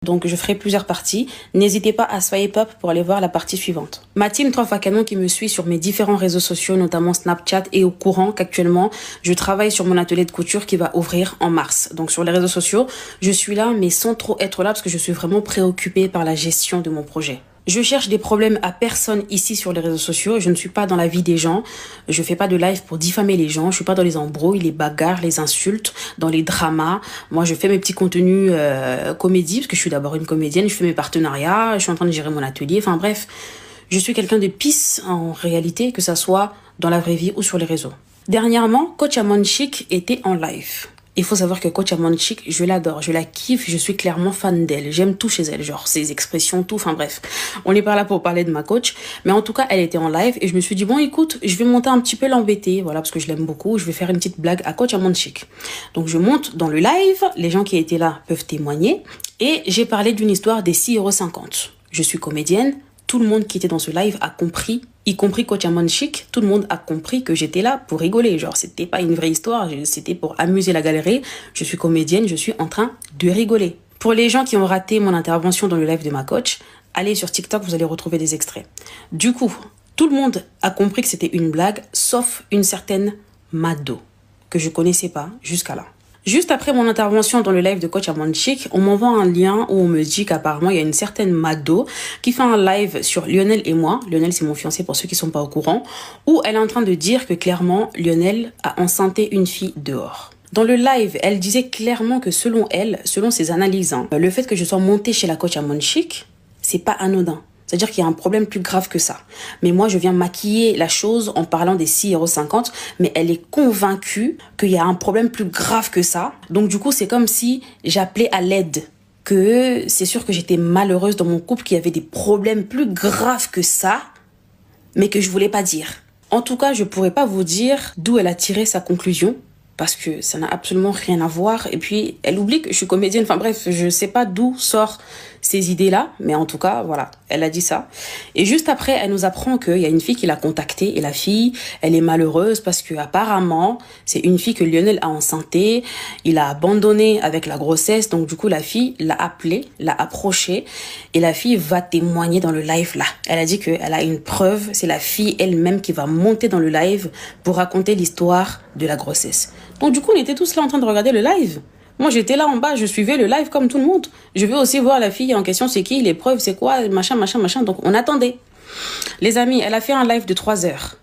Donc je ferai plusieurs parties. N'hésitez pas à swipe up pour aller voir la partie suivante. Ma team 3 fois canon qui me suit sur mes différents réseaux sociaux, notamment Snapchat, est au courant qu'actuellement, je travaille sur mon atelier de couture qui va ouvrir en mars. Donc sur les réseaux sociaux, je suis là, mais sans trop être là parce que je suis vraiment préoccupée par la gestion de mon projet. Je cherche des problèmes à personne ici sur les réseaux sociaux. Je ne suis pas dans la vie des gens. Je fais pas de live pour diffamer les gens. Je suis pas dans les embrouilles, les bagarres, les insultes, dans les dramas. Moi, je fais mes petits contenus comédie parce que je suis d'abord une comédienne. Je fais mes partenariats. Je suis en train de gérer mon atelier. Enfin bref, je suis quelqu'un de peace en réalité, que ça soit dans la vraie vie ou sur les réseaux. Dernièrement, Coach Amon Chic était en live. Il faut savoir que Coach Amon Chic, je l'adore, je la kiffe, je suis clairement fan d'elle. J'aime tout chez elle, genre ses expressions, tout, enfin bref. On n'est pas là pour parler de ma coach, mais en tout cas, elle était en live et je me suis dit, bon écoute, je vais monter un petit peu l'embêter, voilà, parce que je l'aime beaucoup, je vais faire une petite blague à Coach Amon Chic. Donc je monte dans le live, les gens qui étaient là peuvent témoigner, et j'ai parlé d'une histoire des 6,50 €. Je suis comédienne, tout le monde qui était dans ce live a compris, y compris Coach Amon Chic, tout le monde a compris que j'étais là pour rigoler. Genre, c'était pas une vraie histoire, c'était pour amuser la galerie. Je suis comédienne, je suis en train de rigoler. Pour les gens qui ont raté mon intervention dans le live de ma coach, allez sur TikTok, vous allez retrouver des extraits. Du coup, tout le monde a compris que c'était une blague, sauf une certaine Mado, que je connaissais pas jusqu'à là. Juste après mon intervention dans le live de Coach Amon Chic, on m'envoie un lien où on me dit qu'apparemment il y a une certaine Mado qui fait un live sur Lionel et moi. Lionel, c'est mon fiancé pour ceux qui sont pas au courant, où elle est en train de dire que clairement Lionel a enceinté une fille dehors. Dans le live, elle disait clairement que selon elle, selon ses analyses, le fait que je sois montée chez la Coach Amon Chic, c'est pas anodin. C'est-à-dire qu'il y a un problème plus grave que ça. Mais moi, je viens maquiller la chose en parlant des 6,50 €, mais elle est convaincue qu'il y a un problème plus grave que ça. Donc du coup, c'est comme si j'appelais à l'aide. Que c'est sûr que j'étais malheureuse dans mon couple, qu'il y avait des problèmes plus graves que ça, mais que je voulais pas dire. En tout cas, je pourrais pas vous dire d'où elle a tiré sa conclusion, parce que ça n'a absolument rien à voir. Et puis, elle oublie que je suis comédienne. Enfin bref, je sais pas d'où sortent ces idées-là, mais en tout cas, voilà, elle a dit ça. Et juste après, elle nous apprend qu'il y a une fille qui l'a contactée, et la fille, elle est malheureuse parce que apparemment, c'est une fille que Lionel a enceintée, il a abandonné avec la grossesse, donc du coup, la fille l'a appelée, l'a approchée, et la fille va témoigner dans le live là. Elle a dit qu'elle a une preuve, c'est la fille elle-même qui va monter dans le live pour raconter l'histoire de la grossesse. Donc du coup, on était tous là en train de regarder le live. Moi, j'étais là en bas, je suivais le live comme tout le monde. Je veux aussi voir la fille en question, c'est qui, les preuves, c'est quoi, machin. Donc, on attendait. Les amis, elle a fait un live de 3 heures.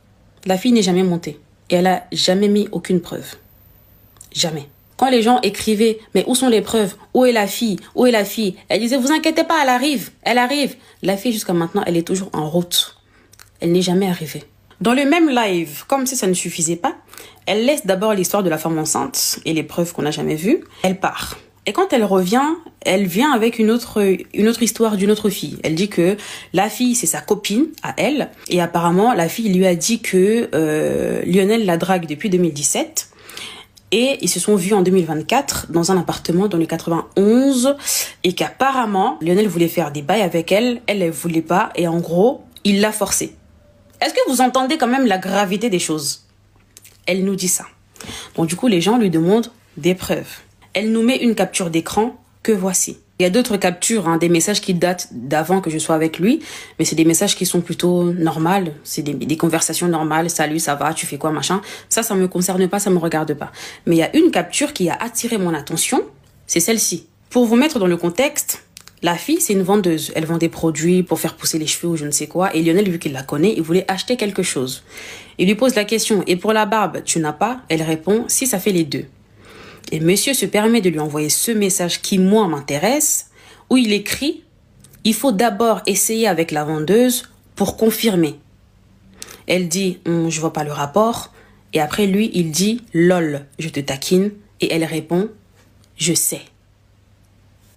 La fille n'est jamais montée. Et elle a jamais mis aucune preuve. Jamais. Quand les gens écrivaient, mais où sont les preuves? Où est la fille? Où est la fille? Elle disait, vous inquiétez pas, elle arrive. Elle arrive. La fille, jusqu'à maintenant, elle est toujours en route. Elle n'est jamais arrivée. Dans le même live, comme si ça ne suffisait pas, elle laisse d'abord l'histoire de la femme enceinte et les preuves qu'on n'a jamais vues. Elle part. Et quand elle revient, elle vient avec une autre histoire d'une autre fille. Elle dit que la fille, c'est sa copine à elle. Et apparemment, la fille lui a dit que Lionel la drague depuis 2017. Et ils se sont vus en 2024 dans un appartement dans le 91. Et qu'apparemment, Lionel voulait faire des bails avec elle. Elle ne voulait pas. Et en gros, il l'a forcée. Est-ce que vous entendez quand même la gravité des choses? Elle nous dit ça. Donc du coup, les gens lui demandent des preuves. Elle nous met une capture d'écran que voici. Il y a d'autres captures, des messages qui datent d'avant que je sois avec lui, mais c'est des messages qui sont plutôt normales. C'est des conversations normales. Salut, ça va, tu fais quoi, machin. Ça me concerne pas, ça me regarde pas. Mais il y a une capture qui a attiré mon attention. C'est celle-ci. Pour vous mettre dans le contexte, la fille, c'est une vendeuse. Elle vend des produits pour faire pousser les cheveux ou je ne sais quoi. Et Lionel, vu qu'il la connaît, il voulait acheter quelque chose. Il lui pose la question, et pour la barbe, tu n'as pas? Elle répond, si, ça fait les deux. Et monsieur se permet de lui envoyer ce message qui, moi, m'intéresse, où il écrit, il faut d'abord essayer avec la vendeuse pour confirmer. Elle dit, je vois pas le rapport. Et après, lui, il dit, lol, je te taquine. Et elle répond, je sais.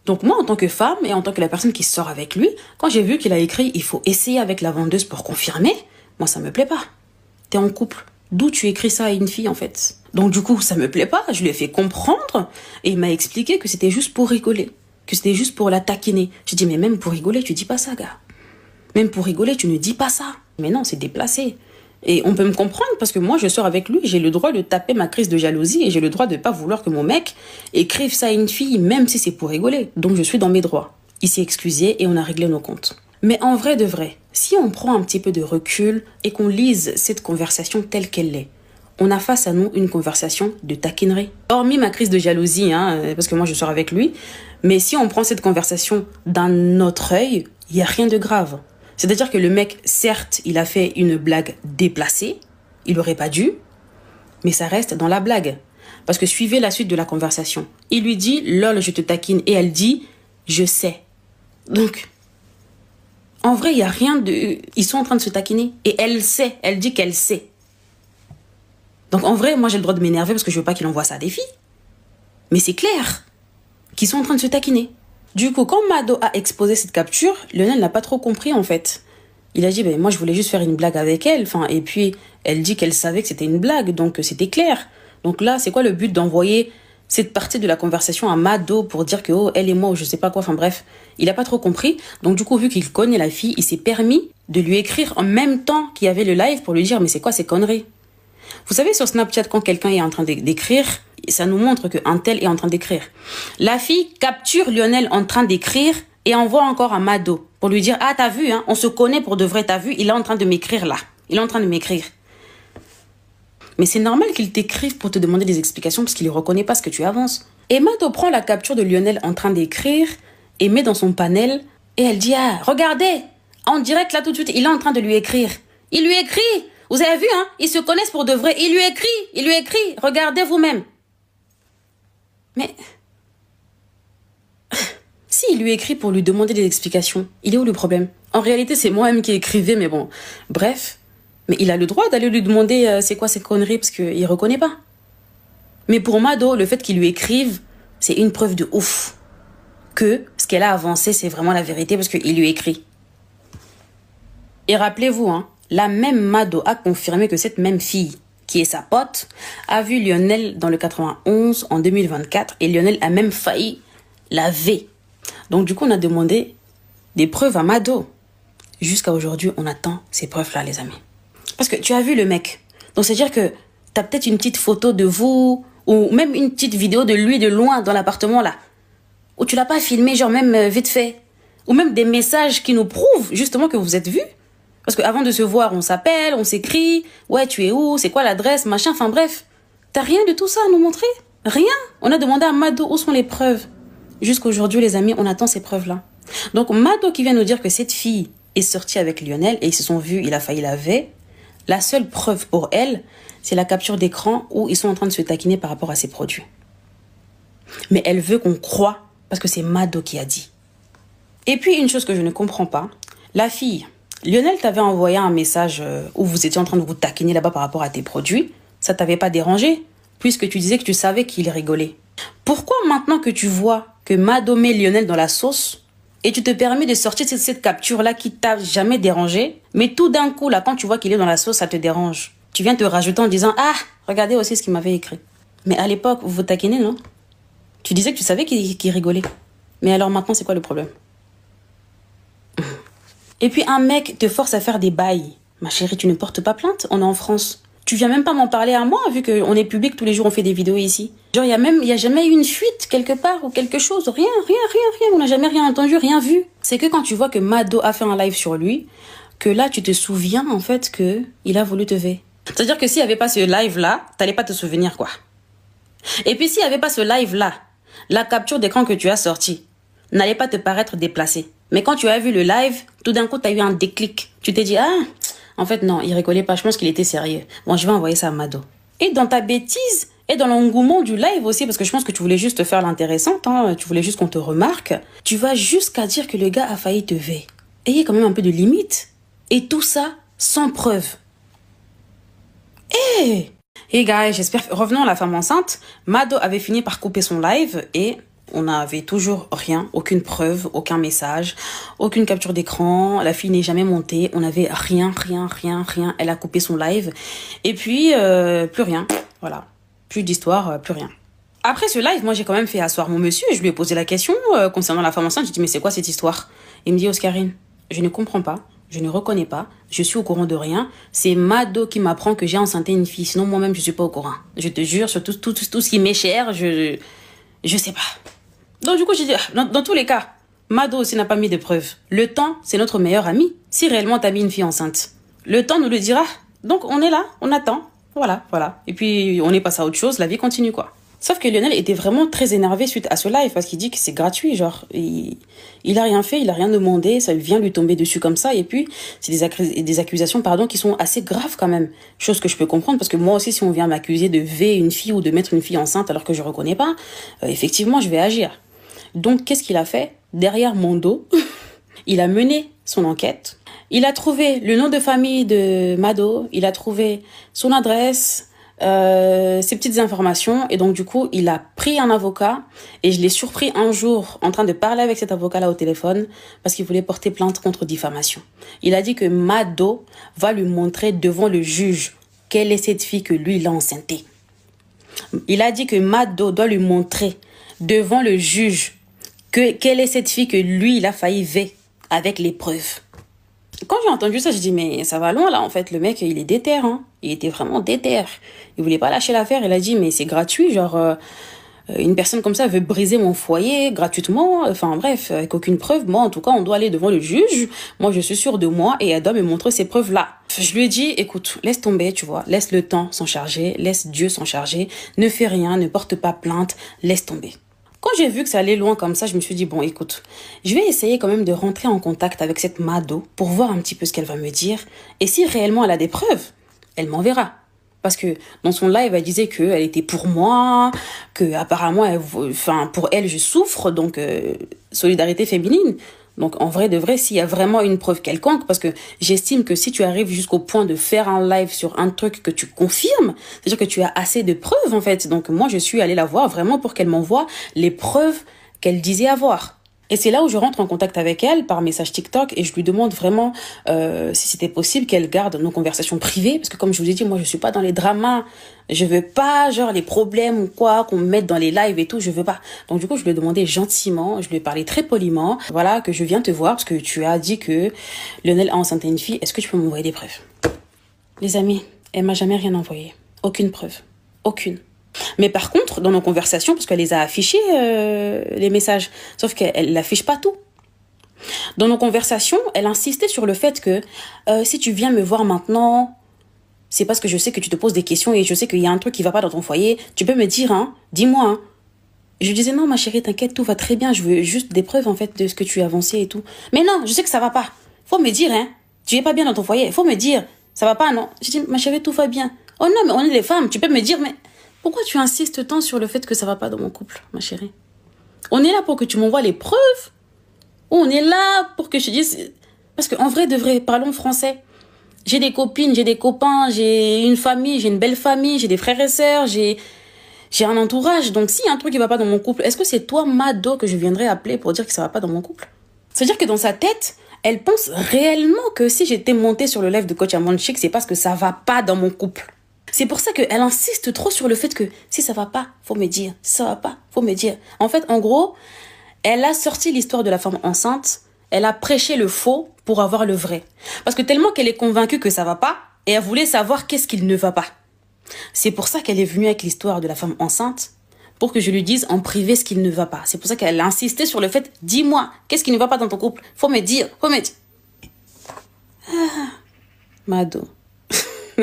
Donc moi, en tant que femme et en tant que la personne qui sort avec lui, quand j'ai vu qu'il a écrit « il faut essayer avec la vendeuse pour confirmer », moi, ça me plaît pas. T'es en couple. D'où tu écris ça à une fille, en fait? Donc du coup, ça me plaît pas. Je lui ai fait comprendre et il m'a expliqué que c'était juste pour rigoler, que c'était juste pour la taquiner. J'ai dit « mais même pour rigoler, tu dis pas ça, gars. Même pour rigoler, tu ne dis pas ça. » Mais non, c'est déplacé. Et on peut me comprendre parce que moi, je sors avec lui, j'ai le droit de taper ma crise de jalousie et j'ai le droit de pas vouloir que mon mec écrive ça à une fille, même si c'est pour rigoler. Donc, je suis dans mes droits. il s'est excusé et on a réglé nos comptes. Mais en vrai de vrai, si on prend un petit peu de recul et qu'on lise cette conversation telle qu'elle est, on a face à nous une conversation de taquinerie. Hormis ma crise de jalousie, parce que moi je sors avec lui, mais si on prend cette conversation d'un autre œil, il n'y a rien de grave. C'est-à-dire que le mec, certes, il a fait une blague déplacée, il n'aurait pas dû, mais ça reste dans la blague. Parce que suivez la suite de la conversation. Il lui dit, lol, je te taquine, et elle dit, je sais. Donc, en vrai, il n'y a rien de... Ils sont en train de se taquiner, et elle sait, elle dit qu'elle sait. Donc en vrai, moi j'ai le droit de m'énerver parce que je veux pas qu'il envoie ça à des filles. Mais c'est clair qu'ils sont en train de se taquiner. Du coup, quand Mado a exposé cette capture, Lionel n'a pas trop compris en fait. Il a dit, moi je voulais juste faire une blague avec elle. Et puis, elle dit qu'elle savait que c'était une blague, donc c'était clair. Donc là, c'est quoi le but d'envoyer cette partie de la conversation à Mado pour dire que elle et moi, ou je sais pas quoi, bref. Il a pas trop compris. Donc du coup, vu qu'il connaît la fille, il s'est permis de lui écrire en même temps qu'il y avait le live pour lui dire, mais c'est quoi ces conneries? Vous savez, sur Snapchat, quand quelqu'un est en train d'écrire, ça nous montre qu'un tel est en train d'écrire. La fille capture Lionel en train d'écrire et envoie encore à Mado pour lui dire, ah, t'as vu, on se connaît pour de vrai, t'as vu, il est en train de m'écrire là. Il est en train de m'écrire. Mais c'est normal qu'il t'écrive pour te demander des explications parce qu'il ne reconnaît pas ce que tu avances. Et Mado prend la capture de Lionel en train d'écrire et met dans son panel et elle dit, ah, regardez, en direct là tout de suite, il est en train de lui écrire. Il lui écrit. Vous avez vu, ils se connaissent pour de vrai. Il lui écrit. Regardez vous-même. Mais s'il lui écrit pour lui demander des explications, il est où le problème? En réalité, c'est moi-même qui écrivais, mais bon, bref. Mais il a le droit d'aller lui demander c'est quoi ces conneries parce qu'il ne reconnaît pas. Mais pour Mado, le fait qu'il lui écrive, c'est une preuve de ouf que ce qu'elle a avancé, c'est vraiment la vérité parce qu'il lui écrit. Et rappelez-vous, la même Mado a confirmé que cette même fille, qui est sa pote, a vu Lionel dans le 91 en 2024 et Lionel a même failli la V. Donc du coup, on a demandé des preuves à Mado. Jusqu'à aujourd'hui, on attend ces preuves-là, les amis. Parce que tu as vu le mec. Donc c'est-à-dire que tu as peut-être une petite photo de vous ou même une petite vidéo de lui de loin dans l'appartement là. Ou tu l'as pas filmé, genre même vite fait. Ou même des messages qui nous prouvent justement que vous êtes vus. Parce qu'avant de se voir, on s'appelle, on s'écrit. Ouais, tu es où? C'est quoi l'adresse? Machin, bref. T'as rien de tout ça à nous montrer? Rien. On a demandé à Mado où sont les preuves. Jusqu'à aujourd'hui, les amis, on attend ces preuves-là. Donc, Mado qui vient nous dire que cette fille est sortie avec Lionel et ils se sont vus, il a failli la V. La seule preuve pour elle, c'est la capture d'écran où ils sont en train de se taquiner par rapport à ses produits. Mais elle veut qu'on croie parce que c'est Mado qui a dit. Et puis, une chose que je ne comprends pas, la fille... Lionel t'avait envoyé un message où vous étiez en train de vous taquiner là-bas par rapport à tes produits. Ça t'avait pas dérangé, puisque tu disais que tu savais qu'il rigolait. Pourquoi maintenant que tu vois que Mado met Lionel dans la sauce et tu te permets de sortir cette capture-là qui t'a jamais dérangé, mais tout d'un coup, là, quand tu vois qu'il est dans la sauce, ça te dérange. Tu viens te rajouter en disant, ah, regardez aussi ce qu'il m'avait écrit. Mais à l'époque, vous vous taquinez, non? Tu disais que tu savais qu'il rigolait. Mais alors maintenant, c'est quoi le problème? Et puis un mec te force à faire des bails. Ma chérie, tu ne portes pas plainte, on est en France. Tu viens même pas m'en parler à moi, vu qu'on est public, tous les jours on fait des vidéos ici. Genre, il y a jamais eu une fuite quelque part ou quelque chose. Rien. On n'a jamais rien entendu, rien vu. C'est que quand tu vois que Mado a fait un live sur lui, que là tu te souviens en fait que il a voulu te ver. C'est-à-dire que s'il n'y avait pas ce live-là, t'allais pas te souvenir quoi. Et puis s'il n'y avait pas ce live-là, la capture d'écran que tu as sortie n'allait pas te paraître déplacée. Mais quand tu as vu le live, tout d'un coup, tu as eu un déclic. Tu t'es dit, ah, en fait, non, il rigolait pas. Je pense qu'il était sérieux. Bon, je vais envoyer ça à Mado. Et dans ta bêtise, et dans l'engouement du live aussi, parce que je pense que tu voulais juste te faire l'intéressante, tu voulais juste qu'on te remarque, tu vas jusqu'à dire que le gars a failli te ver. Ayez quand même un peu de limite. Et tout ça sans preuve. Hey guys, j'espère... Revenons à la femme enceinte. Mado avait fini par couper son live et... on n'avait toujours rien, aucune preuve, aucun message, aucune capture d'écran. La fille n'est jamais montée. On n'avait rien. Elle a coupé son live. Et puis, plus rien. Voilà. Plus d'histoire, plus rien. Après ce live, moi, j'ai quand même fait asseoir mon monsieur et je lui ai posé la question concernant la femme enceinte. J'ai dit, mais c'est quoi cette histoire? Il me dit, Oscarine, je ne comprends pas. Je ne reconnais pas. Je suis au courant de rien. C'est Mado qui m'apprend que j'ai enceinté une fille. Sinon, moi-même, je suis pas au courant. Je te jure, sur tout ce qui m'est cher, je sais pas. Donc du coup, j'ai dit, dans tous les cas, Mado aussi n'a pas mis de preuves. Le temps, c'est notre meilleur ami. Si réellement t'as mis une fille enceinte, le temps nous le dira. Donc on est là, on attend. Voilà. Et puis on est passé à autre chose, la vie continue quoi. Sauf que Lionel était vraiment très énervé suite à ce live parce qu'il dit que c'est gratuit, genre il a rien fait, il a rien demandé, ça vient lui tomber dessus comme ça et puis c'est des accusations qui sont assez graves quand même. Chose que je peux comprendre parce que moi aussi si on vient m'accuser de V une fille ou de mettre une fille enceinte alors que je reconnais pas, effectivement je vais agir. Donc qu'est-ce qu'il a fait? Derrière mon dos, il a mené son enquête. Il a trouvé le nom de famille de Mado, il a trouvé son adresse, ses petites informations et donc du coup il a pris un avocat et je l'ai surpris un jour en train de parler avec cet avocat-là au téléphone parce qu'il voulait porter plainte contre diffamation. Il a dit que Mado va lui montrer devant le juge quelle est cette fille que lui il a enceintée. Il a dit que Mado doit lui montrer devant le juge quelle est cette fille que lui il a failli V avec les preuves. Quand j'ai entendu ça, je dis mais ça va loin là en fait, le mec il est déter hein. Il était vraiment déter. Il voulait pas lâcher l'affaire, il a dit mais c'est gratuit, genre une personne comme ça veut briser mon foyer gratuitement, enfin bref, avec aucune preuve. Moi en tout cas, on doit aller devant le juge. Moi je suis sûre de moi et elle doit me montrer ces preuves là. Je lui ai dit écoute, laisse tomber, tu vois, laisse le temps s'en charger, laisse Dieu s'en charger, ne fais rien, ne porte pas plainte, laisse tomber. Quand j'ai vu que ça allait loin comme ça, je me suis dit, bon, écoute, je vais essayer quand même de rentrer en contact avec cette Mado pour voir un petit peu ce qu'elle va me dire. Et si réellement elle a des preuves, elle m'enverra. Parce que dans son live, elle disait qu'elle était pour moi, que apparemment, pour elle, je souffre, donc solidarité féminine. Donc en vrai de vrai, s'il y a vraiment une preuve quelconque, parce que j'estime que si tu arrives jusqu'au point de faire un live sur un truc que tu confirmes, c'est-à-dire que tu as assez de preuves en fait. Donc moi je suis allée la voir vraiment pour qu'elle m'envoie les preuves qu'elle disait avoir. Et c'est là où je rentre en contact avec elle par message TikTok et je lui demande vraiment si c'était possible qu'elle garde nos conversations privées. Parce que comme je vous ai dit, moi je suis pas dans les dramas. Je veux pas genre les problèmes ou quoi qu'on me mette dans les lives et tout, je veux pas. Donc du coup je lui ai demandé gentiment, je lui ai parlé très poliment. Voilà que je viens te voir parce que tu as dit que Lionel a enceinté une fille. Est-ce que tu peux m'envoyer des preuves? Les amis, elle m'a jamais rien envoyé. Aucune preuve. Aucune. Mais par contre, dans nos conversations, parce qu'elle les a affichés, les messages, sauf qu'elle n'affiche pas tout. Dans nos conversations, elle insistait sur le fait que si tu viens me voir maintenant, c'est parce que je sais que tu te poses des questions et je sais qu'il y a un truc qui va pas dans ton foyer. Tu peux me dire, hein, dis-moi. Hein. Je lui disais, non, ma chérie, t'inquiète, tout va très bien. Je veux juste des preuves, en fait, de ce que tu as avancé et tout. Mais non, je sais que ça va pas. Faut me dire, hein. Tu es pas bien dans ton foyer. Faut me dire. Ça va pas, non? Je dis, ma chérie, tout va bien. Oh non, mais on est les femmes. Tu peux me dire, mais pourquoi tu insistes tant sur le fait que ça va pas dans mon couple, ma chérie? On est là pour que tu m'envoies les preuves? Ou on est là pour que je te dise... Parce qu'en vrai, de vrai, parlons français. J'ai des copines, j'ai des copains, j'ai une famille, j'ai une belle famille, j'ai des frères et sœurs, j'ai un entourage. Donc s'il y a un truc qui va pas dans mon couple, est-ce que c'est toi, Mado, que je viendrais appeler pour dire que ça va pas dans mon couple? C'est-à-dire que dans sa tête, elle pense réellement que si j'étais montée sur le live de Coach Amon Chic, c'est parce que ça va pas dans mon couple. C'est pour ça qu'elle insiste trop sur le fait que si ça va pas, faut me dire. Si ça va pas, faut me dire. En fait, en gros, elle a sorti l'histoire de la femme enceinte. Elle a prêché le faux pour avoir le vrai. Parce que tellement qu'elle est convaincue que ça va pas, et elle voulait savoir qu'est-ce qu'il ne va pas. C'est pour ça qu'elle est venue avec l'histoire de la femme enceinte, pour que je lui dise en privé ce qu'il ne va pas. C'est pour ça qu'elle a insisté sur le fait, dis-moi, qu'est-ce qui ne va pas dans ton couple? Faut me dire, faut me dire. Ah, Mado.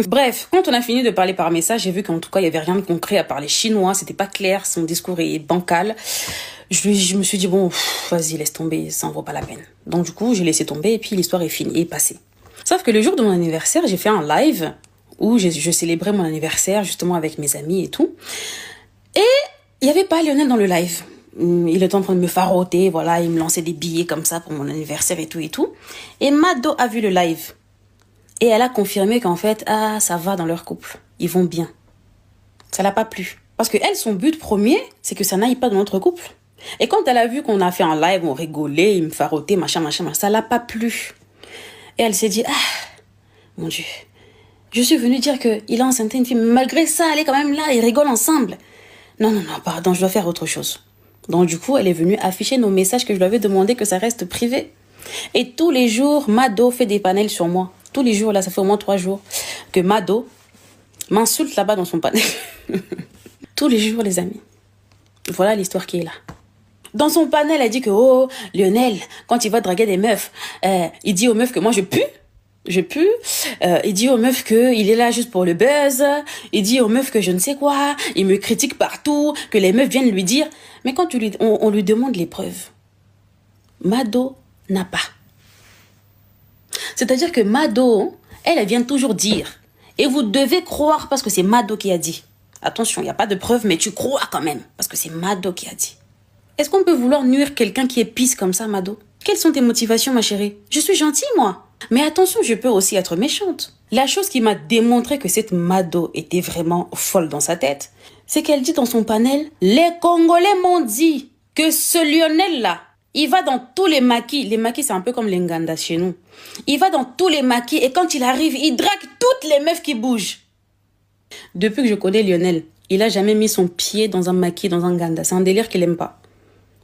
Bref, quand on a fini de parler par message, j'ai vu qu'en tout cas, il n'y avait rien de concret à parler chinois. C'était pas clair, son discours est bancal. Je me suis dit, bon, vas-y, laisse tomber, ça en vaut pas la peine. Donc du coup, j'ai laissé tomber et puis l'histoire est finie, est passée. Sauf que le jour de mon anniversaire, j'ai fait un live où je célébrais mon anniversaire justement avec mes amis et tout. Et il n'y avait pas Lionel dans le live. Il était en train de me faroter, voilà, il me lançait des billets comme ça pour mon anniversaire et tout et tout. Et Mado a vu le live. Et elle a confirmé qu'en fait, ça va dans leur couple. Ils vont bien. Ça l'a pas plu. Parce que elle, son but premier, c'est que ça n'aille pas dans notre couple. Et quand elle a vu qu'on a fait un live, on rigolait, il me farotait, machin, ça l'a pas plu. Et elle s'est dit, mon Dieu, je suis venue dire qu'il a enceinté une fille. Malgré ça, elle est quand même là, ils rigolent ensemble. Non, pardon, je dois faire autre chose. Donc du coup, elle est venue afficher nos messages que je lui avais demandé que ça reste privé. Et tous les jours, Mado fait des panels sur moi. Tous les jours, là, ça fait au moins 3 jours que Mado m'insulte là-bas dans son panel. Tous les jours, les amis. Voilà l'histoire qui est là. Dans son panel, elle dit que, oh, Lionel, quand il va draguer des meufs, il dit aux meufs que moi je pue. Je pue. Il dit aux meufs que il est là juste pour le buzz. Il dit aux meufs que je ne sais quoi. Il me critique partout, que les meufs viennent lui dire. Mais quand on lui demande les preuves, Mado n'a pas. C'est-à-dire que Mado, elle vient toujours dire. Et vous devez croire parce que c'est Mado qui a dit. Attention, il n'y a pas de preuve, mais tu crois quand même. Parce que c'est Mado qui a dit. Est-ce qu'on peut vouloir nuire quelqu'un qui est pisse comme ça, Mado? Quelles sont tes motivations, ma chérie? Je suis gentille, moi. Mais attention, je peux aussi être méchante. La chose qui m'a démontré que cette Mado était vraiment folle dans sa tête, c'est qu'elle dit dans son panel, les Congolais m'ont dit que ce Lionel-là, il va dans tous les maquis. Les maquis, c'est un peu comme les Nganda chez nous. Il va dans tous les maquis et quand il arrive, il drague toutes les meufs qui bougent. Depuis que je connais Lionel, il a jamais mis son pied dans un maquis, dans un Nganda. C'est un délire qu'il aime pas.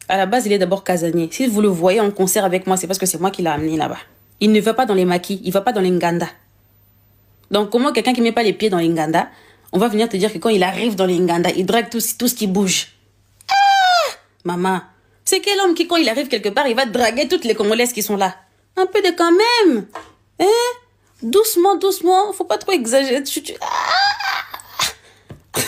À la base, il est d'abord casanier. Si vous le voyez en concert avec moi, c'est parce que c'est moi qui l'ai amené là-bas. Il ne va pas dans les maquis, il va pas dans les Nganda. Donc, comment quelqu'un qui met pas les pieds dans les Nganda, on va venir te dire que quand il arrive dans les Nganda, il drague tout ce qui bouge. Ah! Maman, c'est quel homme qui, quand il arrive quelque part, il va draguer toutes les Congolaises qui sont là? Un peu de quand même. Hein? Doucement, doucement, faut pas trop exagérer. Ah!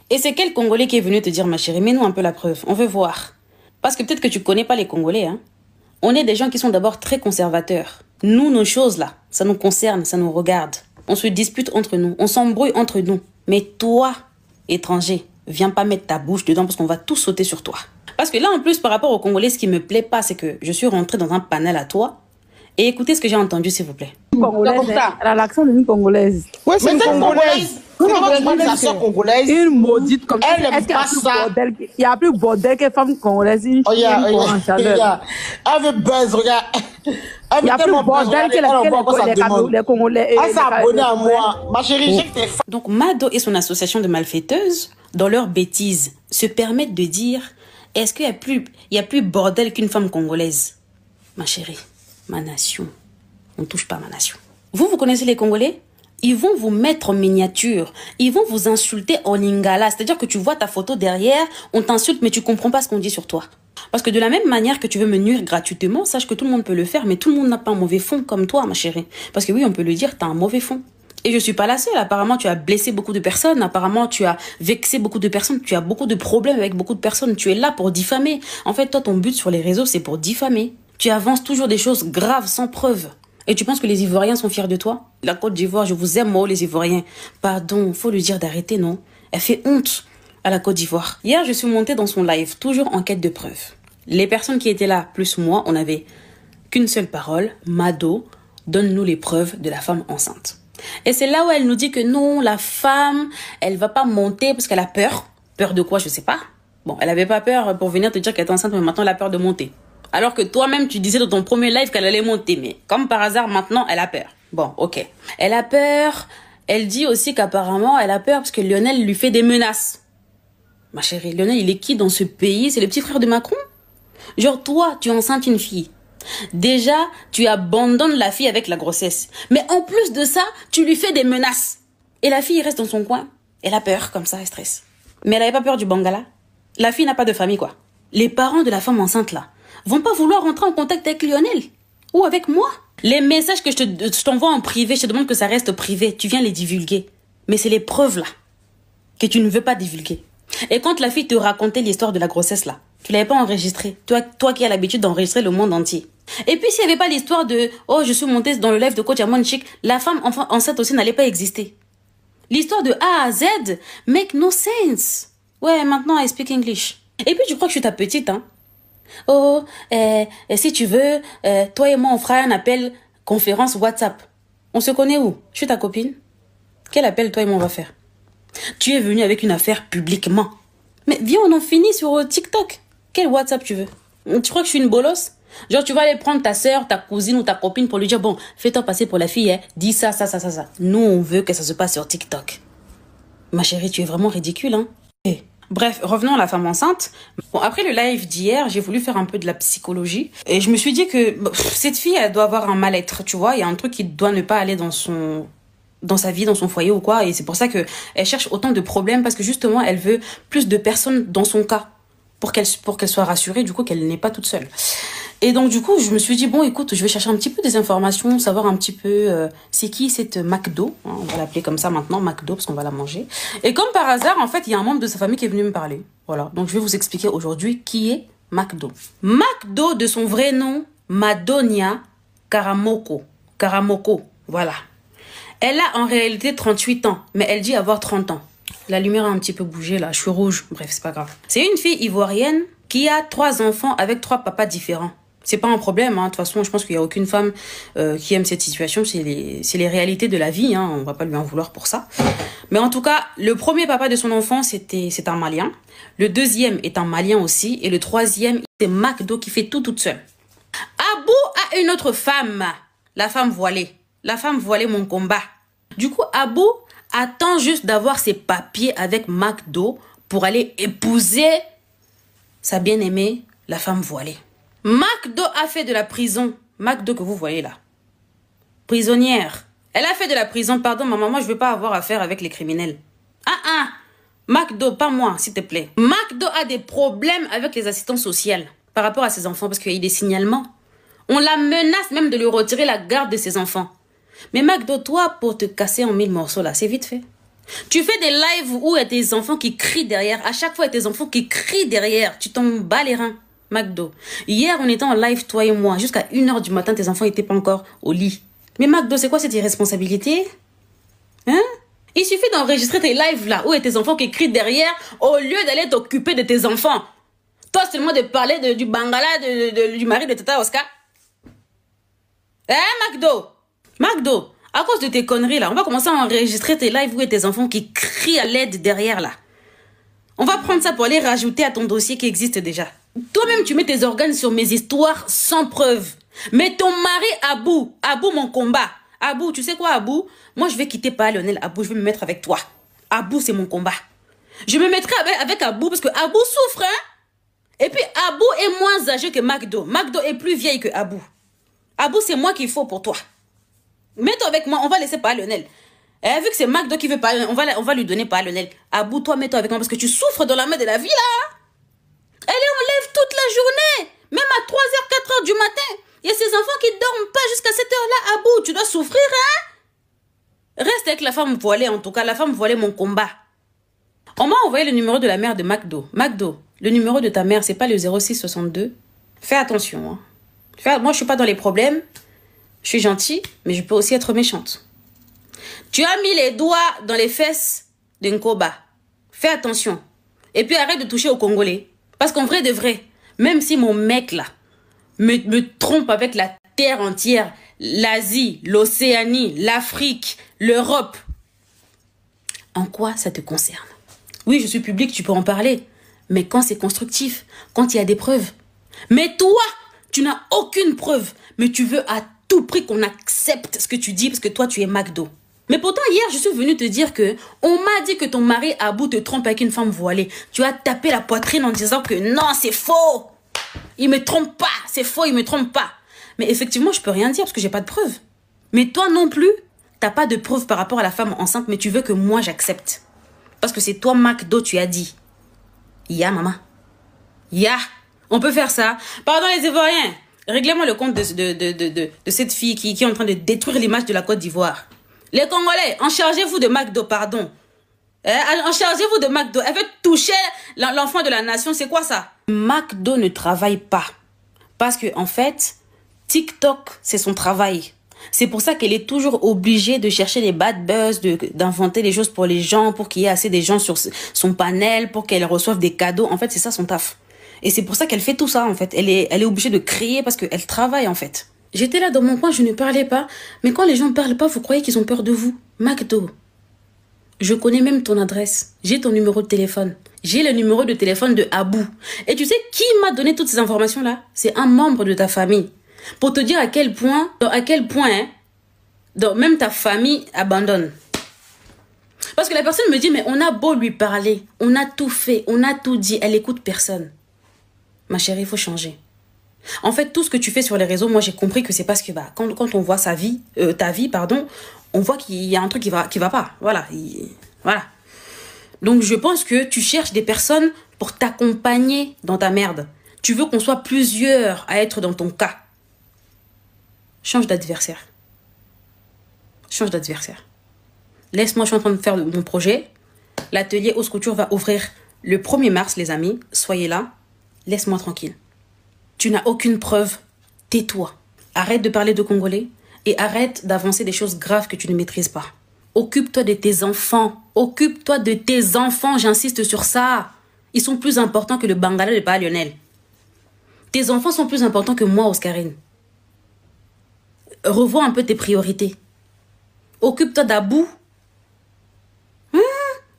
Et c'est quel Congolais qui est venu te dire, ma chérie, mets-nous un peu la preuve, on veut voir. Parce que peut-être que tu connais pas les Congolais, hein. On est des gens qui sont d'abord très conservateurs. Nous, nos choses là, ça nous concerne, ça nous regarde. On se dispute entre nous, on s'embrouille entre nous. Mais toi, étranger, viens pas mettre ta bouche dedans parce qu'on va tous sauter sur toi. Parce que là, en plus, par rapport aux Congolais, ce qui me plaît pas, c'est que je suis rentrée dans un panel à toi. Et écoutez ce que j'ai entendu, s'il vous plaît. Congolaise, elle a l'accent d'une Congolaise. Ouais, c'est une Congolaise. Une soeur congolaise. Une maudite comme ça. Elle aime pas ça. Il y a plus bordel que femme congolaise. Elle veut buzz, regarde. Il y a plus bordel que les Congolais. Elle s'est abonnée à moi. Ma chérie, j'ai que t'es fan. Donc, Mado et son association de malfaiteuses, dans leurs bêtises, se permettent de dire, est-ce qu'il y a plus bordel qu'une femme congolaise? Ma chérie, ma nation. On ne touche pas à ma nation. Vous connaissez les Congolais? Ils vont vous mettre en miniature. Ils vont vous insulter en lingala. C'est-à-dire que tu vois ta photo derrière, on t'insulte, mais tu comprends pas ce qu'on dit sur toi. Parce que de la même manière que tu veux me nuire gratuitement, sache que tout le monde peut le faire, mais tout le monde n'a pas un mauvais fond comme toi, ma chérie. Parce que oui, on peut le dire, t'as un mauvais fond. Et je suis pas la seule. Apparemment, tu as blessé beaucoup de personnes. Apparemment, tu as vexé beaucoup de personnes. Tu as beaucoup de problèmes avec beaucoup de personnes. Tu es là pour diffamer. En fait, toi, ton but sur les réseaux, c'est pour diffamer. Tu avances toujours des choses graves, sans preuve. Et tu penses que les Ivoiriens sont fiers de toi? La Côte d'Ivoire, je vous aime, moi, les Ivoiriens. Pardon, faut lui dire d'arrêter, non? Elle fait honte à la Côte d'Ivoire. Hier, je suis montée dans son live, toujours en quête de preuves. Les personnes qui étaient là, plus moi, on n'avait qu'une seule parole. Mado, donne-nous les preuves de la femme enceinte. Et c'est là où elle nous dit que non, la femme, elle va pas monter parce qu'elle a peur. Peur de quoi, je sais pas. Bon, elle avait pas peur pour venir te dire qu'elle est enceinte, mais maintenant elle a peur de monter. Alors que toi-même, tu disais dans ton premier live qu'elle allait monter. Mais comme par hasard, maintenant, elle a peur. Bon, ok. Elle a peur. Elle dit aussi qu'apparemment, elle a peur parce que Lionel lui fait des menaces. Ma chérie, Lionel, il est qui dans ce pays? C'est le petit frère de Macron? Genre, toi, tu enceintes une fille. Déjà, tu abandonnes la fille avec la grossesse. Mais en plus de ça, tu lui fais des menaces. Et la fille reste dans son coin. Elle a peur, comme ça, elle stresse. Mais elle n'avait pas peur du Bangala. La fille n'a pas de famille, quoi. Les parents de la femme enceinte, là, vont pas vouloir rentrer en contact avec Lionel ou avec moi. Les messages que je t'envoie en privé, je te demande que ça reste privé. Tu viens les divulguer. Mais c'est les preuves là que tu ne veux pas divulguer. Et quand la fille te racontait l'histoire de la grossesse là, tu l'avais pas enregistrée. Toi qui as l'habitude d'enregistrer le monde entier. Et puis s'il n'y avait pas l'histoire de « Oh, je suis montée dans le live de Coach Amon Chic », la femme enceinte aussi n'allait pas exister. L'histoire de A à Z make no sense. Ouais, maintenant I speak English. Et puis tu crois que je suis ta petite, hein? Oh, si tu veux, toi et moi, on fera un appel conférence WhatsApp. On se connaît où? Je suis ta copine. Quel appel toi et moi on va faire? Tu es venu avec une affaire publiquement. Mais viens, on en finit sur TikTok. Quel WhatsApp tu veux? Tu crois que je suis une bolosse? Genre, tu vas aller prendre ta soeur, ta cousine ou ta copine pour lui dire, bon, fais-toi passer pour la fille, hein. Dis ça. Nous, on veut que ça se passe sur TikTok. Ma chérie, tu es vraiment ridicule, hein? Bref, revenons à la femme enceinte. Bon, après le live d'hier, j'ai voulu faire un peu de la psychologie. Et je me suis dit que cette fille, elle doit avoir un mal-être, tu vois. Il y a un truc qui doit ne pas aller dans sa vie, dans son foyer ou quoi. Et c'est pour ça que elle cherche autant de problèmes parce que justement, elle veut plus de personnes dans son cas. pour qu'elle soit rassurée, du coup, qu'elle n'est pas toute seule. Et donc, du coup, je me suis dit, bon, écoute, je vais chercher un petit peu des informations, savoir un petit peu c'est qui cette McDo. Hein, on va l'appeler comme ça maintenant, McDo, parce qu'on va la manger. Et comme par hasard, en fait, il y a un membre de sa famille qui est venu me parler. Voilà, donc je vais vous expliquer aujourd'hui qui est McDo. McDo, de son vrai nom, Madonia Karamoko. Karamoko, voilà. Elle a en réalité 38 ans, mais elle dit avoir 30 ans. La lumière a un petit peu bougé là, je suis rouge, bref, c'est pas grave. C'est une fille ivoirienne qui a 3 enfants avec 3 papas différents. C'est pas un problème, hein. De toute façon, je pense qu'il y a aucune femme qui aime cette situation. C'est les réalités de la vie, hein. On va pas lui en vouloir pour ça. Mais en tout cas, le premier papa de son enfant, c'est un Malien. Le deuxième est un Malien aussi. Et le troisième, c'est McDo qui fait tout toute seule. Abou a une autre femme, la femme voilée. La femme voilée, mon combat. Du coup, Abou attend juste d'avoir ses papiers avec McDo pour aller épouser sa bien-aimée, la femme voilée. McDo a fait de la prison. McDo que vous voyez là. Prisonnière. Elle a fait de la prison. Pardon, maman, moi je veux pas avoir affaire avec les criminels. McDo, pas moi, s'il te plaît. McDo a des problèmes avec les assistants sociaux par rapport à ses enfants parce qu'il y a eu des signalements. On la menace même de lui retirer la garde de ses enfants. Mais McDo, toi, pour te casser en 1000 morceaux là, c'est vite fait. Tu fais des lives où il y a tes enfants qui crient derrière. À chaque fois, il y a tes enfants qui crient derrière. Tu t'en bats les reins. McDo. Hier, on était en live, toi et moi. Jusqu'à 1h du matin, tes enfants n'étaient pas encore au lit. Mais McDo, c'est quoi cette irresponsabilité? Hein? Il suffit d'enregistrer tes lives là, où il y a tes enfants qui crient derrière, au lieu d'aller t'occuper de tes enfants. Toi, seulement de parler du Bangala, du mari de Tata Oscar. Hein, McDo? McDo, à cause de tes conneries là, on va commencer à enregistrer tes lives où il y a tes enfants qui crient à l'aide derrière là. On va prendre ça pour aller rajouter à ton dossier qui existe déjà. Toi-même, tu mets tes organes sur mes histoires sans preuve. Mais ton mari, Abou, mon combat. Abou, tu sais quoi, Abou? Moi, je vais quitter pas Lionel. Abou, je vais me mettre avec toi. Abou, c'est mon combat. Je me mettrai avec Abou parce que Abou souffre, hein? Et puis, Abou est moins âgé que McDo. McDo est plus vieille que Abou. Abou, c'est moi qu'il faut pour toi. Mets-toi avec moi, on va laisser pas Lionel. Et vu que c'est McDo qui veut pas, on va lui donner pas Lionel. Abou, toi, mets-toi avec moi parce que tu souffres dans la main de la vie, là. Elle est en live toute la journée. Même à 3h, 4h du matin. Il y a ces enfants qui dorment pas jusqu'à cette heure-là. Abou, tu dois souffrir, hein? Reste avec la femme voilée, en tout cas. La femme voilée, mon combat. On m'a envoyé le numéro de la mère de McDo. McDo, le numéro de ta mère, c'est pas le 0662. Fais attention, hein. Moi, je suis pas dans les problèmes. Je suis gentille, mais je peux aussi être méchante. Tu as mis les doigts dans les fesses de Nkoba. Fais attention. Et puis arrête de toucher aux Congolais. Parce qu'en vrai de vrai, même si mon mec là me trompe avec la terre entière, l'Asie, l'Océanie, l'Afrique, l'Europe, en quoi ça te concerne? Oui, je suis public, tu peux en parler. Mais quand c'est constructif, quand il y a des preuves. Mais toi, tu n'as aucune preuve. Mais tu veux à tout prix qu'on accepte ce que tu dis parce que toi, tu es McDo. Mais pourtant, hier, je suis venue te dire que on m'a dit que ton mari Abou te trompe avec une femme voilée. Tu as tapé la poitrine en disant que non, c'est faux. Il me trompe pas. C'est faux, il me trompe pas. Mais effectivement, je peux rien dire parce que j'ai pas de preuves. Mais toi non plus, t'as pas de preuves par rapport à la femme enceinte, mais tu veux que moi j'accepte. Parce que c'est toi, McDo, tu as dit. Ya, maman. Ya. On peut faire ça. Pardon les Ivoiriens. Réglez-moi le compte de cette fille qui est en train de détruire l'image de la Côte d'Ivoire. Les Congolais, en chargez-vous de McDo, pardon. En chargez-vous de McDo. Elle veut toucher l'enfant de la nation, c'est quoi ça? McDo ne travaille pas. Parce que, en fait, TikTok, c'est son travail. C'est pour ça qu'elle est toujours obligée de chercher les bad buzz, d'inventer des choses pour les gens, pour qu'il y ait assez de gens sur son panel, pour qu'elle reçoive des cadeaux. En fait, c'est ça son taf. Et c'est pour ça qu'elle fait tout ça, en fait. Elle est obligée de créer parce qu'elle travaille, en fait. J'étais là dans mon coin, je ne parlais pas. Mais quand les gens ne parlent pas, vous croyez qu'ils ont peur de vous? McDo, je connais même ton adresse. J'ai ton numéro de téléphone. J'ai le numéro de téléphone de Abou. Et tu sais qui m'a donné toutes ces informations-là? C'est un membre de ta famille. Pour te dire à quel point, même ta famille abandonne. Parce que la personne me dit, mais on a beau lui parler, on a tout fait, on a tout dit, elle écoute personne. Ma chérie, il faut changer. En fait, tout ce que tu fais sur les réseaux, moi j'ai compris que c'est parce que quand on voit ta vie, on voit qu'il y a un truc qui va pas. Voilà. Voilà. Donc je pense que tu cherches des personnes pour t'accompagner dans ta merde. Tu veux qu'on soit plusieurs à être dans ton cas. Change d'adversaire. Change d'adversaire. Laisse-moi, je suis en train de faire mon projet. L'atelier Hausse Couture va ouvrir le 1er mars, les amis. Soyez là. Laisse-moi tranquille. Tu n'as aucune preuve. Tais-toi. Arrête de parler de Congolais et arrête d'avancer des choses graves que tu ne maîtrises pas. Occupe-toi de tes enfants. Occupe-toi de tes enfants, j'insiste sur ça. Ils sont plus importants que le Bangala de pas Lionel. Tes enfants sont plus importants que moi, Oscarine. Revois un peu tes priorités. Occupe-toi d'Abou.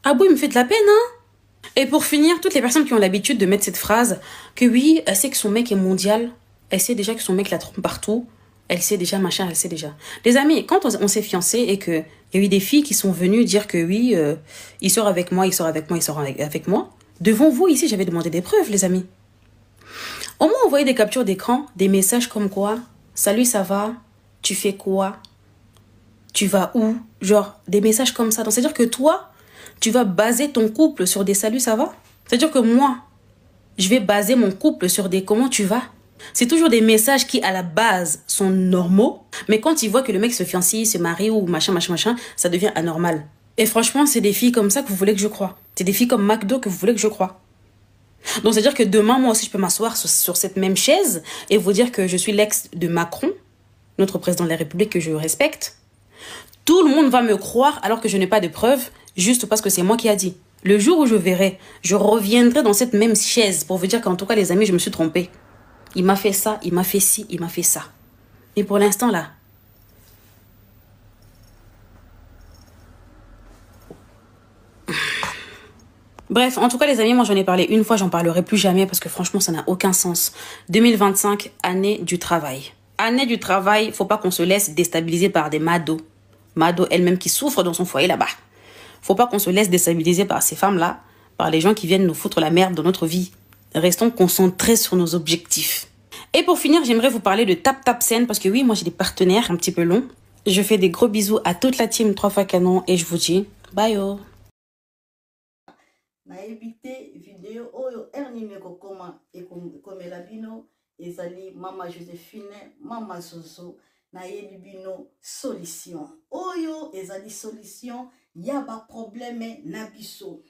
Abou, il me fait de la peine, hein. Et pour finir, toutes les personnes qui ont l'habitude de mettre cette phrase, que oui, elle sait que son mec est mondial, elle sait déjà que son mec la trompe partout, elle sait déjà, machin, elle sait déjà. Les amis, quand on s'est fiancés et qu'il y a eu des filles qui sont venues dire que oui, il sort avec moi, il sort avec moi, il sort avec moi, devant vous, ici, j'avais demandé des preuves, les amis. Au moins, envoyer des captures d'écran, des messages comme quoi, salut, ça va, tu fais quoi, tu vas où, genre, des messages comme ça. Donc, c'est-à-dire que toi, tu vas baser ton couple sur des salut, ça va? C'est-à-dire que moi, je vais baser mon couple sur des comment tu vas? C'est toujours des messages qui, à la base, sont normaux. Mais quand ils voient que le mec se fiancie, se marie ou machin, machin, machin, ça devient anormal. Et franchement, c'est des filles comme ça que vous voulez que je croie. C'est des filles comme McDo que vous voulez que je croie. Donc, c'est-à-dire que demain, moi aussi, je peux m'asseoir sur cette même chaise et vous dire que je suis l'ex de Macron, notre président de la République que je respecte. Tout le monde va me croire alors que je n'ai pas de preuves, juste parce que c'est moi qui a dit. Le jour où je verrai, je reviendrai dans cette même chaise pour vous dire qu'en tout cas, les amis, je me suis trompée. Il m'a fait ça, il m'a fait ci, il m'a fait ça. Mais pour l'instant, là... Bref, en tout cas, les amis, moi, j'en ai parlé une fois, j'en parlerai plus jamais parce que franchement, ça n'a aucun sens. 2025, année du travail. Année du travail, faut pas qu'on se laisse déstabiliser par des mados. Mado elle-même qui souffre dans son foyer là-bas. Faut pas qu'on se laisse déstabiliser par ces femmes-là, par les gens qui viennent nous foutre la merde dans notre vie. Restons concentrés sur nos objectifs. Et pour finir, j'aimerais vous parler de TapTapSend parce que oui, moi j'ai des partenaires un petit peu longs. Je fais des gros bisous à toute la team 3 fois canon et je vous dis bye oh. Na évité vidéo oyo ernime kokoma ekomela bino ezali mama Joséphine mama Zozo na yebi bino solution oyo ezali solution ya ba problème na biso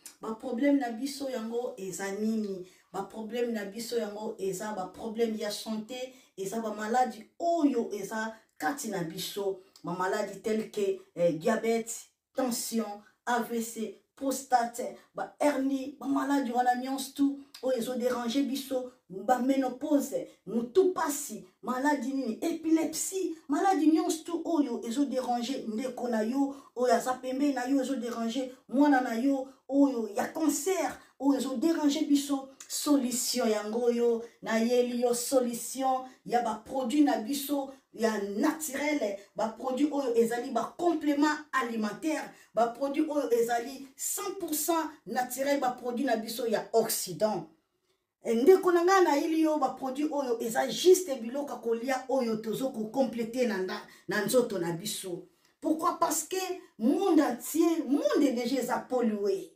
yango eza nini ba problème na biso yango eza ba problème ya santé eza ba maladie oyo eza kati na biso ma maladie telle que diabète tension AVC prostate, ba hernie, ba maladie wana nyonso tout oyo ezo déranger biso, ba ménopause, mutu pasi, maladie nini, épilepsie, maladie nyonso tout oyo ezo déranger ndeko na yo, oyo aza pembe na yo ezo déranger mwana na yo, oyo ya cancer, oyo ezo déranger biso, solution yango yo, na yeli yo solution, ya ba produit na biso, ya naturel, ba produit oyo ezali ba complément alimentaire, ba produit oyo ezali 100% naturel, ba produit na biso ya Occident. Ndeko na nga na ili yo ba produit oyo eza juste biloka kolia oyo tozo ko compléter na nzoto na biso. Pourquoi? Parce que monde entier, monde déjà eza pollué.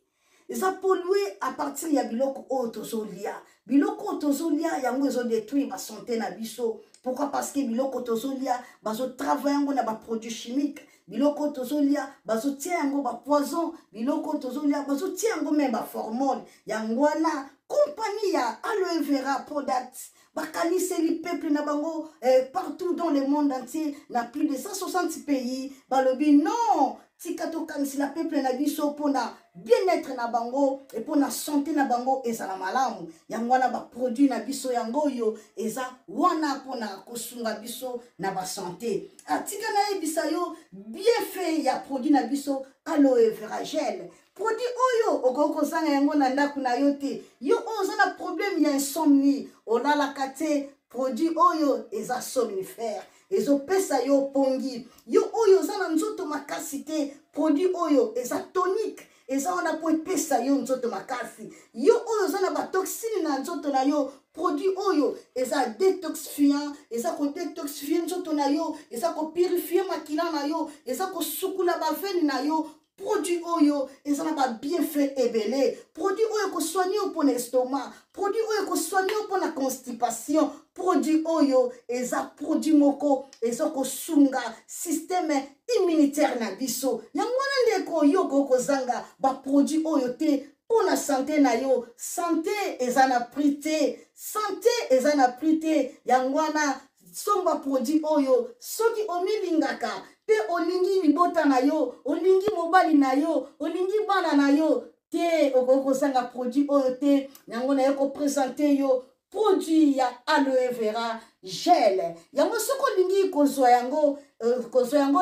Eza pollué à partir ya biloko oyo tozo lia. Biloko tozo lia yango ezo détruire ba santé na biso. Pourquoi? Parce que biloko tozo lia bazo travailler yango na ba produits chimiques. Biloko tozolia bazo tia yango ba poison, biloko tozolia bazo tia yango même ba hormone. Yango na compagnie ya aloe vera products bakaniseli peuple na bango partout dans le monde entier, na plus de 160 pays. Balobi non, tikato kanisi la peuple na biso pona bien-être na bango et pona santé na bango ezala malamu. Yango na ba produit na biso yango yo eza wana pona kosunga biso na ba santé. Atika na ebisa yo bien fait ya produit na biso aloe vera gel. Produit oyo okoko sanga yango na ndaku na yo te. Yo oza na problème ya insomnie, olala kate produit oyo eza somnifère. Ezo pesa yo pongi. Yo oyo za na nzoto makasi te, produit oyo eza tonique. Eza wana po pesa yo nzoto makasi. Yo oyo za na ba toxine na nzoto na yo, produit oyo eza détoxifiant, eza ko détoxifier nzoto na yo, eza ko purifier makila na yo, eza ko sukula ba veine na yo. produit oyo ezana ba bienfait ebele, produit oyo ko soigner pour l'estomac, produit oyo ko soigner pour la constipation, produit oyo eza produit moko eza ko sunga système immunitaire na biso. Yangwana ndeko yo ko zanga ba produit oyo te pour la santé na yo, santé ezana prité, santé ezana prité. Yangwana somba produit oyo soki omilingaka pe olingi libota na yo, olingi mobali na yo, olingi bana na yo te okozanga produit oyo te. Yango na yo ko présenter yo produit ya aloe vera gel. Yango soko lingi kozwa yango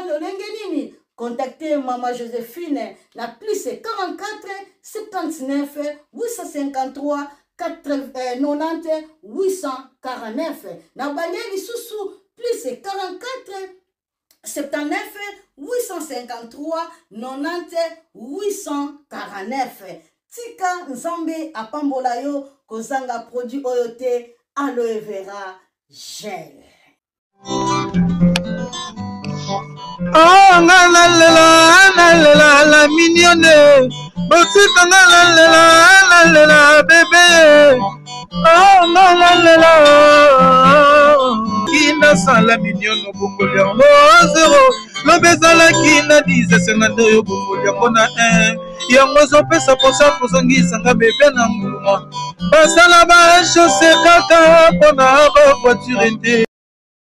lolenge nini? Contactez Maman Joséphine, la plus c'est 44 79 853 90 849. Na Bangeli Soussou, plus c'est 44 79 853 90 849. Tika Nzambe apambola yo kozanga produit oyote aloe vera gel. Oh, la mignonne. Botika la bébé. Oh, la. Kina sala mignonne bongoli en zéro. Le bezala kina 10 52 yo bongoli en 1. Yango zo pesa posa kozongisa nga bébé na muluma. Basala ba chaussée kaka pona ba voiture.